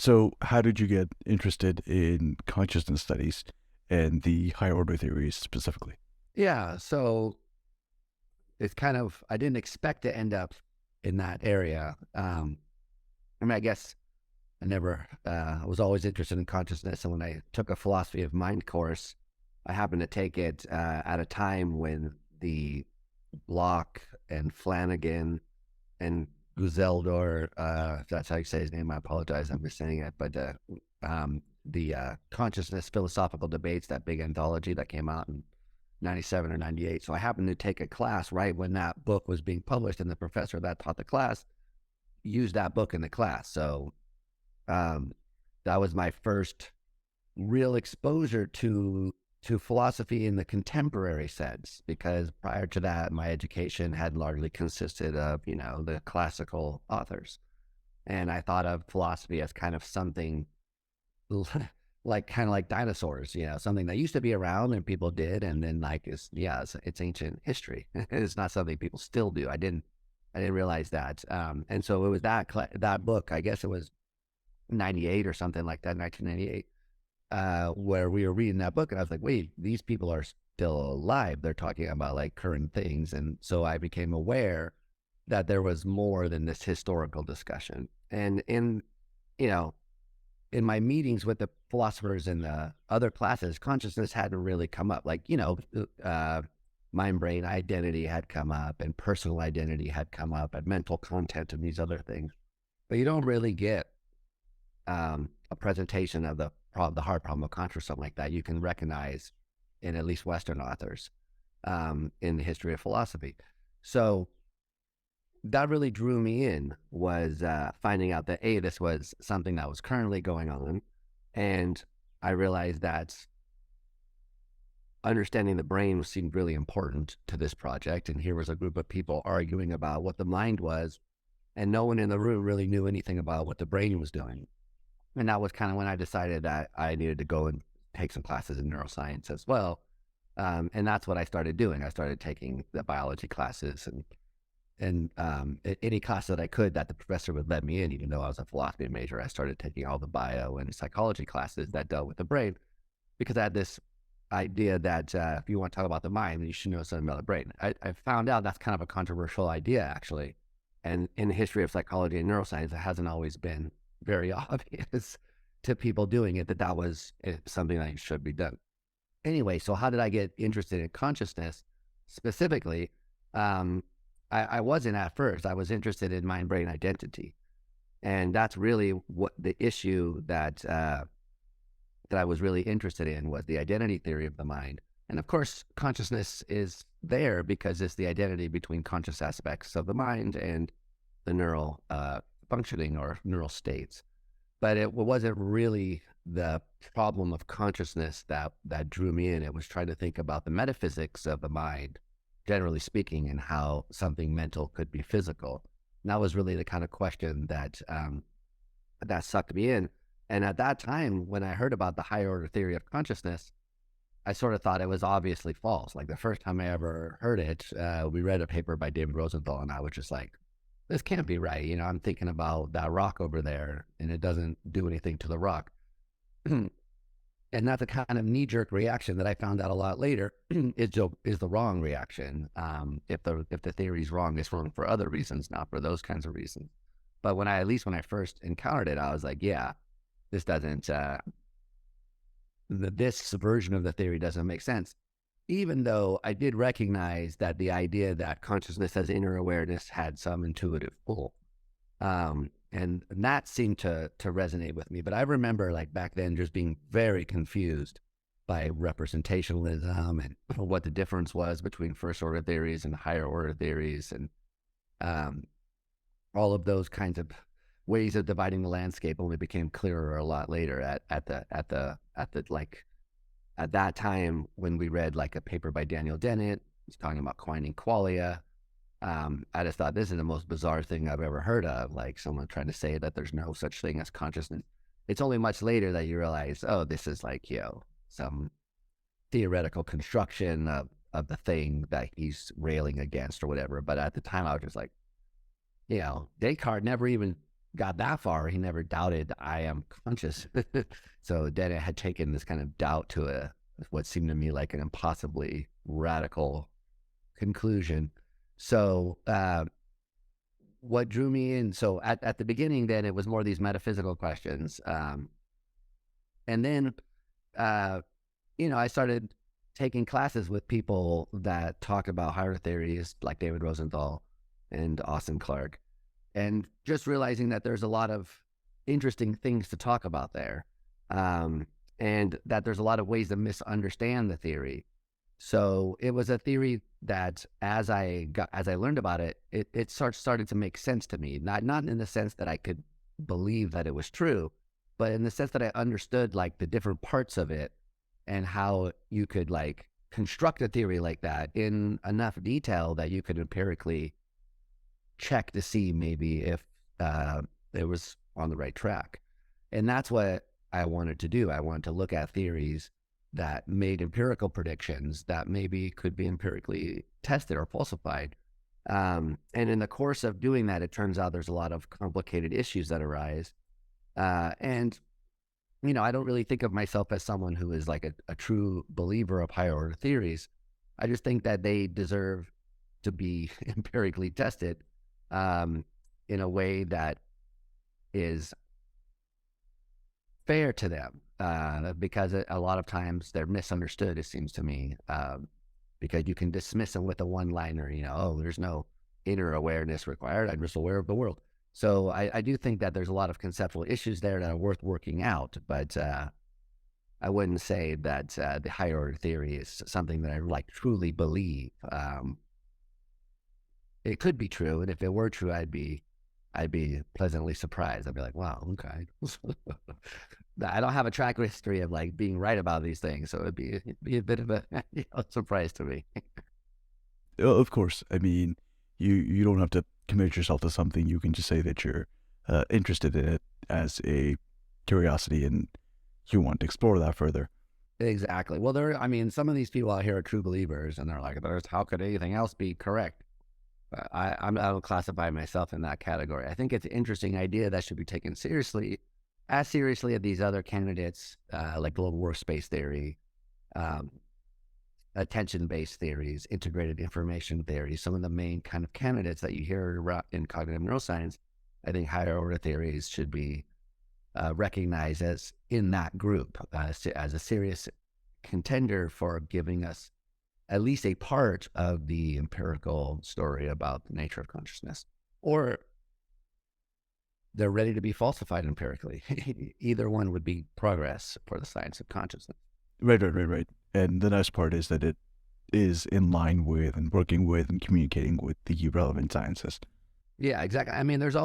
So, how did you get interested in consciousness studies and the higher order theories specifically? Yeah, so it's kind of I didn't expect to end up in that area. I mean, I guess I never was always interested in consciousness, and when I took a philosophy of mind course, I happened to take it at a time when the Block and Flanagan and Guzeldor, if that's how you say his name, I apologize, I'm just saying it, but the consciousness philosophical debates, that big anthology that came out in 97 or 98. So I happened to take a class right when that book was being published, and the professor that taught the class used that book in the class. So um, that was my first real exposure to philosophy in the contemporary sense, because prior to that, my education had largely consisted of, the classical authors. And I thought of philosophy as kind of something like kind of like dinosaurs, something that used to be around and people did, and then like it's ancient history. It's not something people still do. I didn't realize that. And so it was that book. I guess it was 98 or something like that, 1998, where we were reading that book, and I was like, wait, these people are still alive. They're talking about like current things, and so I became aware that there was more than this historical discussion. And you know in my meetings with the philosophers in the other classes, consciousness hadn't really come up. Like, mind brain identity had come up, and personal identity had come up, and mental content, and these other things. But you don't really get a presentation of the hard problem of consciousness, something like that. You can recognize in at least Western authors in the history of philosophy. So that really drew me in, was finding out that this was something that was currently going on, and I realized that understanding the brain seemed really important to this project. And here was a group of people arguing about what the mind was, and no one in the room really knew anything about what the brain was doing. And that was kind of when I decided that I needed to go and take some classes in neuroscience as well. And that's what I started doing. I started taking the biology classes, and any class that I could that the professor would let me in, even though I was a philosophy major. I started taking all the bio and psychology classes that dealt with the brain, because I had this idea that if you want to talk about the mind, you should know something about the brain. I found out that's kind of a controversial idea, actually. And in the history of psychology and neuroscience, it hasn't always been very obvious to people doing it that was something that should be done. Anyway, so how did I get interested in consciousness specifically? I wasn't at first. I was interested in mind-brain identity, and that's really what the issue that I was really interested in, was the identity theory of the mind. And of course, consciousness is there because it's the identity between conscious aspects of the mind and the neural functioning or neural states. But it wasn't really the problem of consciousness that drew me in. It was trying to think about the metaphysics of the mind, generally speaking, and how something mental could be physical. And that was really the kind of question that sucked me in. And at that time, when I heard about the higher order theory of consciousness, I sort of thought it was obviously false. Like the first time I ever heard it, we read a paper by David Rosenthal, and I was just like, this can't be right. I'm thinking about that rock over there, and it doesn't do anything to the rock. And that's a kind of knee-jerk reaction that I found out a lot later is the wrong reaction. If the theory is wrong, it's wrong for other reasons, not for those kinds of reasons. But when I first encountered it, I was like, yeah, this doesn't, this version of the theory doesn't make sense. Even though I did recognize that the idea that consciousness as inner awareness had some intuitive pull. And that seemed to resonate with me. But I remember like back then just being very confused by representationalism and what the difference was between first order theories and higher order theories, and all of those kinds of ways of dividing the landscape only became clearer a lot later at that time when we read like a paper by Daniel Dennett. He's talking about quinine qualia. I just thought, this is the most bizarre thing I've ever heard of, like someone trying to say that there's no such thing as consciousness. It's only much later that you realize, oh, this is like, some theoretical construction of the thing that he's railing against or whatever. But at the time, I was just like, Descartes never even got that far. He never doubted I am conscious. So then it had taken this kind of doubt to what seemed to me like an impossibly radical conclusion. So what drew me in? So at the beginning, then it was more these metaphysical questions, and then I started taking classes with people that talk about higher theories, like David Rosenthal and Austin Clarke, and just realizing that there's a lot of interesting things to talk about there, and that there's a lot of ways to misunderstand the theory. So it was a theory that, as I learned about it, it started to make sense to me. Not in the sense that I could believe that it was true, but in the sense that I understood like the different parts of it and how you could like construct a theory like that in enough detail that you could empirically check to see maybe if it was on the right track. And that's what I wanted to do. I wanted to look at theories that made empirical predictions that maybe could be empirically tested or falsified. And in the course of doing that, it turns out there's a lot of complicated issues that arise. And I don't really think of myself as someone who is like a true believer of higher order theories. I just think that they deserve to be empirically tested in a way that is fair to them, because a lot of times they're misunderstood, it seems to me, because you can dismiss them with a one-liner, oh, there's no inner awareness required. I'm just aware of the world. So I do think that there's a lot of conceptual issues there that are worth working out, but I wouldn't say that the higher order theory is something that I like truly believe. It could be true, and if it were true, I'd be pleasantly surprised. I'd be like, wow, okay. I don't have a track history of like being right about these things, so it'd be a bit of a surprise to me. Of course, I mean, you don't have to commit yourself to something. You can just say that you're interested in it as a curiosity and you want to explore that further. Exactly. Well, some of these people out here are true believers, and they're like, how could anything else be correct? I don't classify myself in that category. I think it's an interesting idea that should be taken seriously, as seriously as these other candidates, like global workspace theory, attention-based theories, integrated information theory, some of the main kind of candidates that you hear in cognitive neuroscience. I think higher order theories should be recognized as in that group, as a serious contender for giving us at least a part of the empirical story about the nature of consciousness, or they're ready to be falsified empirically. Either one would be progress for the science of consciousness. Right. And the nice part is that it is in line with and working with and communicating with the relevant sciences. Yeah, exactly. I mean, there's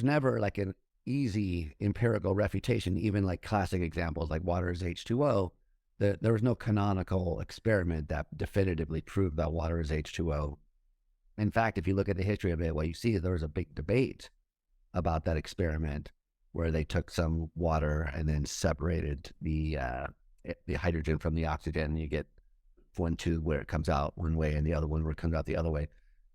never like an easy empirical refutation, even like classic examples like water is H2O. There was no canonical experiment that definitively proved that water is H2O. In fact, if you look at the history of it, what you see is there was a big debate about that experiment where they took some water and then separated the hydrogen from the oxygen. You get one tube where it comes out one way and the other one where it comes out the other way.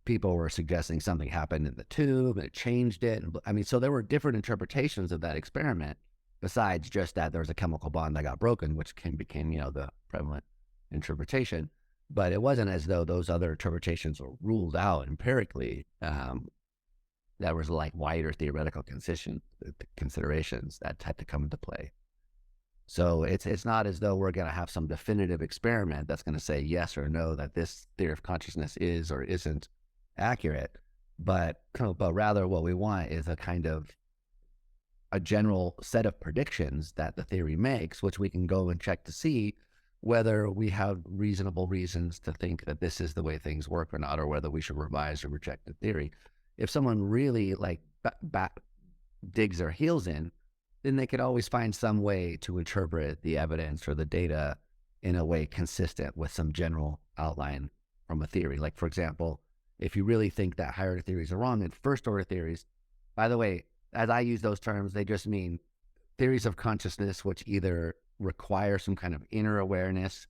People were suggesting something happened in the tube and it changed it. I mean, so there were different interpretations of that experiment, besides just that there was a chemical bond that got broken, which became the prevalent interpretation. But it wasn't as though those other interpretations were ruled out empirically. There was like wider theoretical considerations that had to come into play. So it's not as though we're going to have some definitive experiment that's going to say yes or no that this theory of consciousness is or isn't accurate, but rather what we want is a kind of a general set of predictions that the theory makes, which we can go and check to see whether we have reasonable reasons to think that this is the way things work or not, or whether we should revise or reject the theory. If someone really like digs their heels in, then they could always find some way to interpret the evidence or the data in a way consistent with some general outline from a theory. Like, for example, if you really think that higher order theories are wrong, then first order theories, by the way, as I use those terms, they just mean theories of consciousness which either require some kind of inner awareness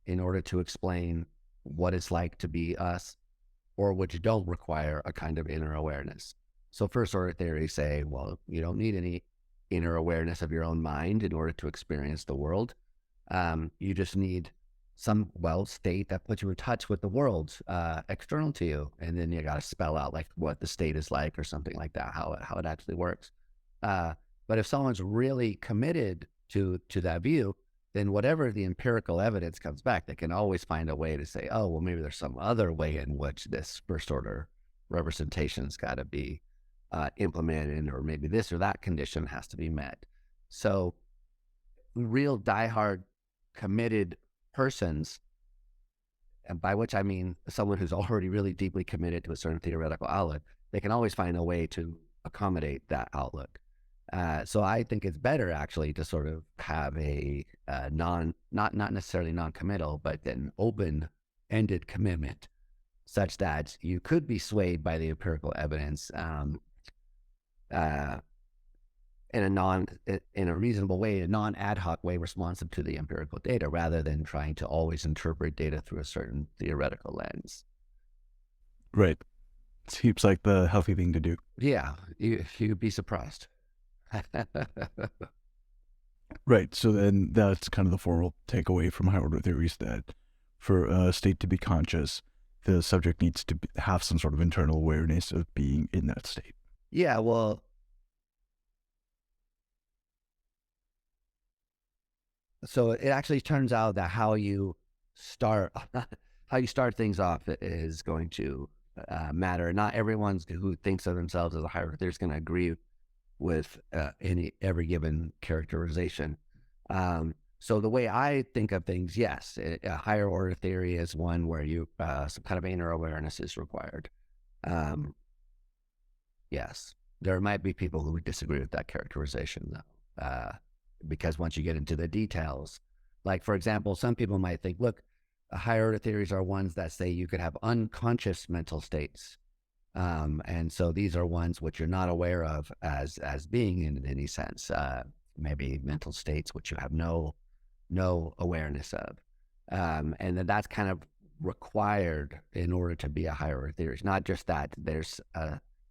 in order to explain what it's like to be us, or which don't require a kind of inner awareness. So first order theories say, well, you don't need any inner awareness of your own mind in order to experience the world. You just need some state that puts you in touch with the world external to you, and then you got to spell out like what the state is like or something like that, how it actually works. Uh, but if someone's really committed to that view, then whatever the empirical evidence comes back, they can always find a way to say, oh, well, maybe there's some other way in which this first order representation's got to be implemented, or maybe this or that condition has to be met. So real diehard committed persons, and by which I mean someone who's already really deeply committed to a certain theoretical outlook, they can always find a way to accommodate that outlook. So I think it's better actually to sort of have a not necessarily non-committal, but an open-ended commitment, such that you could be swayed by the empirical evidence uh, in a reasonable way, a non-ad hoc way responsive to the empirical data, rather than trying to always interpret data through a certain theoretical lens. Right. Seems like the healthy thing to do. Yeah, you'd be surprised. Right. So then that's kind of the formal takeaway from higher order theories, that for a state to be conscious, the subject needs to have some sort of internal awareness of being in that state. Yeah, well, so it actually turns out that how you start things off is going to matter. Not everyone who thinks of themselves as a higher order theorist is going to agree with every given characterization. So the way I think of things, yes, a higher order theory is one where some kind of inner awareness is required. Yes, there might be people who would disagree with that characterization, though, because once you get into the details, like for example, some people might think, look, higher order theories are ones that say you could have unconscious mental states. And so these are ones which you're not aware of as being in any sense, maybe mental states which you have no awareness of. And then that's kind of required in order to be a higher order theory. It's not just that there's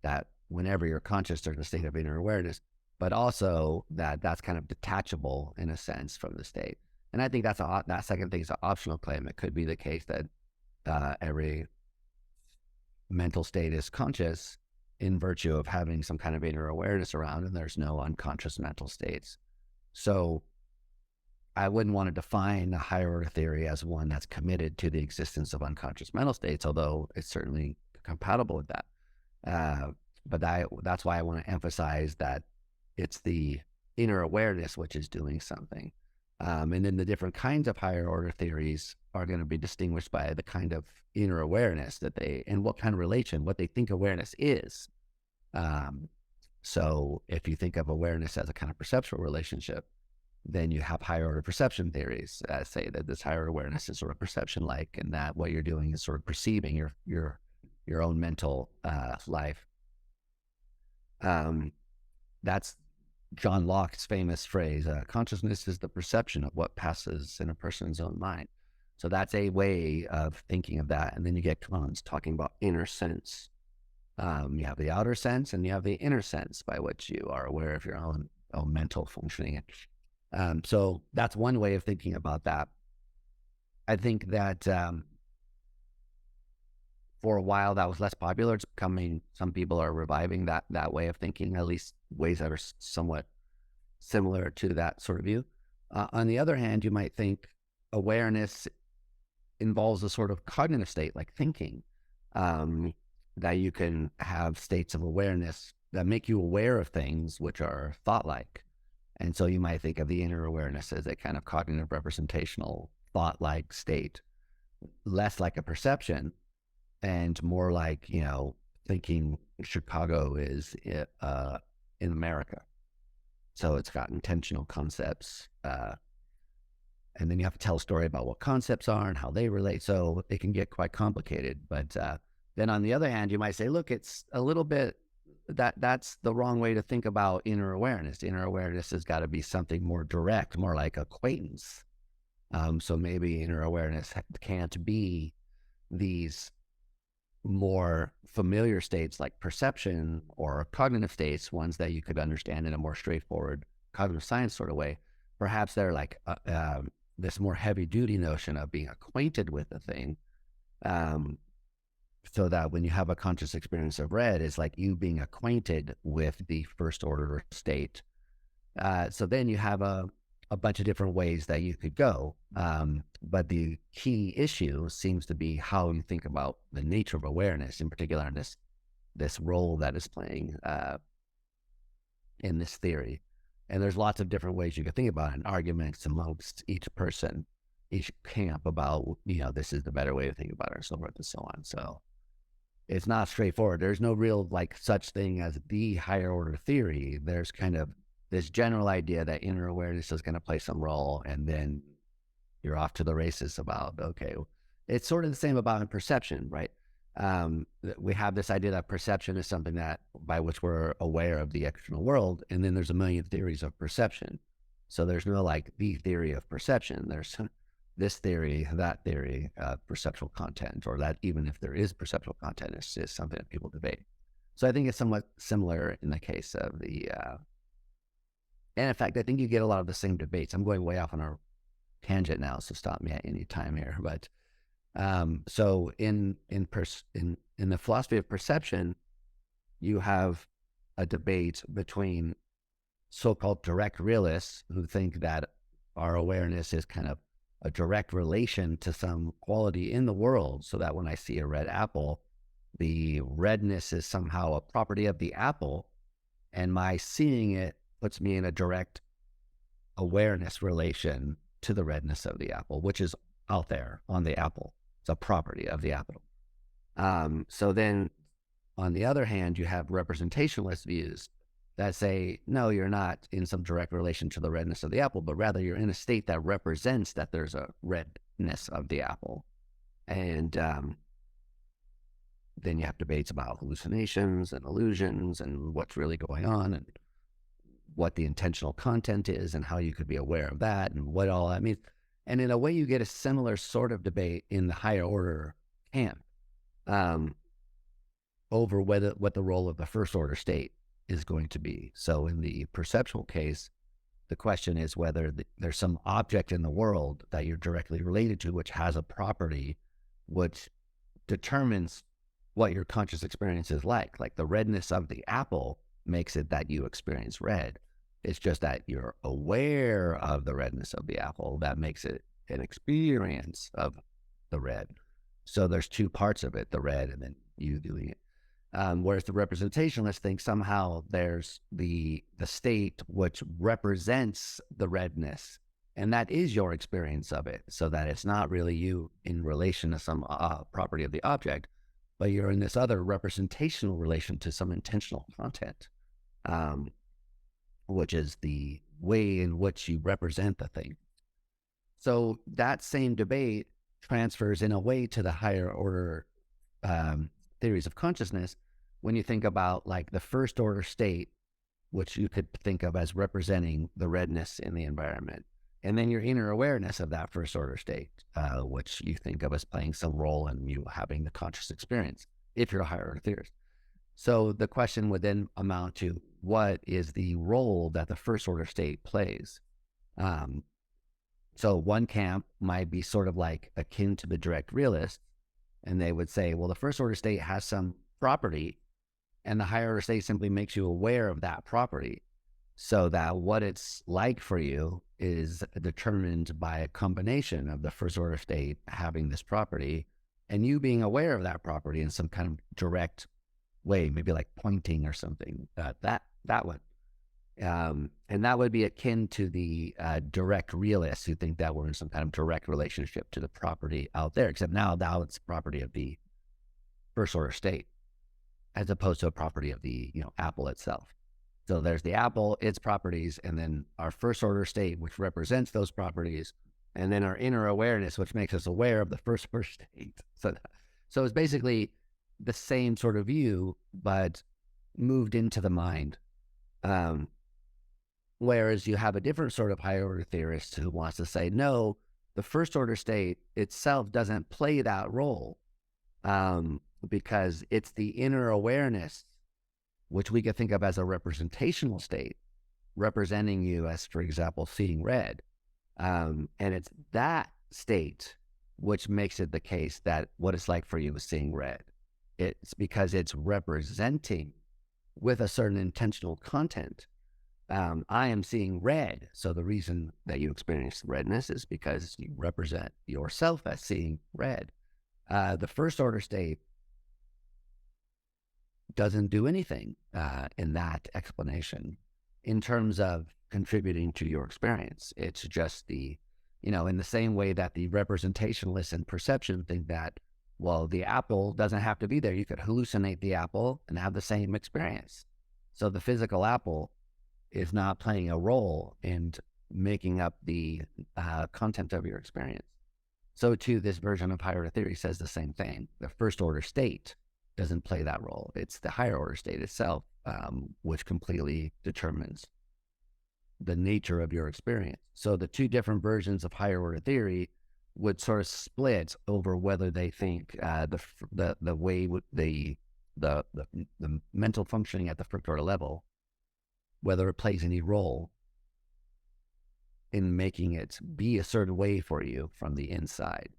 that whenever you're conscious, there's a state of inner awareness, but also that's kind of detachable in a sense from the state. And I think that second thing is an optional claim. It could be the case that every mental state is conscious in virtue of having some kind of inner awareness around, and there's no unconscious mental states. So I wouldn't want to define a higher order theory as one that's committed to the existence of unconscious mental states, although it's certainly compatible with that. But that's why I want to emphasize that it's the inner awareness which is doing something. And then the different kinds of higher order theories are going to be distinguished by the kind of inner awareness and what kind of relation, what they think awareness is. So if you think of awareness as a kind of perceptual relationship, then you have higher order perception theories that say that this higher awareness is sort of perception-like, and that what you're doing is sort of perceiving your own mental life. That's John Locke's famous phrase, consciousness is the perception of what passes in a person's own mind. So that's a way of thinking of that. And then you get Kant's talking about inner sense. You have the outer sense and you have the inner sense by which you are aware of your own mental functioning. So that's one way of thinking about that. I think that for a while that was less popular. It's becoming, some people are reviving that way of thinking, at least ways that are somewhat similar to that sort of view. On the other hand, you might think awareness involves a sort of cognitive state like thinking, that you can have states of awareness that make you aware of things which are thought-like. And so you might think of the inner awareness as a kind of cognitive representational thought-like state, less like a perception and more like, thinking Chicago is in America. So it's got intentional concepts. And then you have to tell a story about what concepts are and how they relate. So it can get quite complicated. But then on the other hand, you might say, look, it's a little bit, that's the wrong way to think about inner awareness. Inner awareness has got to be something more direct, more like acquaintance. So maybe inner awareness can't be these more familiar states like perception or cognitive states, ones that you could understand in a more straightforward cognitive science sort of way, perhaps they're like this more heavy duty notion of being acquainted with the thing. Um, so that when you have a conscious experience of red, it's like you being acquainted with the first order state. So then you have a bunch of different ways that you could go. But the key issue seems to be how you think about the nature of awareness, in particular, in this role that is playing in this theory. And there's lots of different ways you could think about it, and arguments amongst each person, each camp about, this is the better way to think about it, and so forth and so on. So it's not straightforward. There's no real like such thing as the higher order theory. There's kind of this general idea that inner awareness is going to play some role, and then you're off to the races about, okay, it's sort of the same about perception, right? We have this idea that perception is something that by which we're aware of the external world, and then there's a million theories of perception. So there's no like the theory of perception. There's this theory, that theory, perceptual content, or that even if there is perceptual content, it's just something that people debate. So I think it's somewhat similar in the case of the, and in fact, I think you get a lot of the same debates. I'm going way off on a tangent now, so stop me at any time here. But so in the philosophy of perception, you have a debate between so-called direct realists who think that our awareness is kind of a direct relation to some quality in the world, so that when I see a red apple, the redness is somehow a property of the apple, and my seeing it puts me in a direct awareness relation to the redness of the apple, which is out there on the apple. It's a property of the apple. So then on the other hand, you have representationalist views that say, no, you're not in some direct relation to the redness of the apple, but rather you're in a state that represents that there's a redness of the apple. And then you have debates about hallucinations and illusions and what's really going on and what the intentional content is and how you could be aware of that and what all that means. And in a way, you get a similar sort of debate in the higher order camp over what the role of the first order state is going to be. So in the perceptual case, the question is whether there's some object in the world that you're directly related to, which has a property which determines what your conscious experience is like. Like the redness of the apple makes it that you experience red. It's just that you're aware of the redness of the apple that makes it an experience of the red. So there's two parts of it, the red and then you doing it. Whereas the representationalists think somehow there's the state which represents the redness, and that is your experience of it, so that it's not really you in relation to some property of the object, but you're in this other representational relation to some intentional content, which is the way in which you represent the thing. So that same debate transfers in a way to the higher order theories of consciousness when you think about like the first order state, which you could think of as representing the redness in the environment, and then your inner awareness of that first order state, which you think of as playing some role in you having the conscious experience, if you're a higher order theorist. So the question would then amount to what is the role that the first order state plays? So one camp might be sort of like akin to the direct realist, and they would say, well, the first order state has some property, and the higher order state simply makes you aware of that property, so that what it's like for you is determined by a combination of the first order state having this property and you being aware of that property in some kind of direct way, maybe like pointing or something, that one. And that would be akin to the direct realists who think that we're in some kind of direct relationship to the property out there, except now it's property of the first order state, as opposed to a property of the apple itself. So there's the apple, its properties, and then our first order state, which represents those properties, and then our inner awareness, which makes us aware of the first order state. So it's basically the same sort of view, but moved into the mind. Whereas you have a different sort of higher order theorist who wants to say, no, the first order state itself doesn't play that role. because it's the inner awareness, which we could think of as a representational state, representing you as, for example, seeing red. And it's that state which makes it the case that what it's like for you is seeing red. It's because it's representing with a certain intentional content. I am seeing red. So the reason that you experience redness is because you represent yourself as seeing red. The first order state doesn't do anything in that explanation in terms of contributing to your experience. It's just in the same way that the representationalists and perception think that, well, the apple doesn't have to be there. You could hallucinate the apple and have the same experience. So the physical apple is not playing a role in making up the content of your experience. So too, this version of higher order theory says the same thing. The first order state doesn't play that role. It's the higher order state itself, which completely determines the nature of your experience. So the two different versions of higher order theory would sort of split over whether they think the way the mental functioning at the first order level, whether it plays any role in making it be a certain way for you from the inside.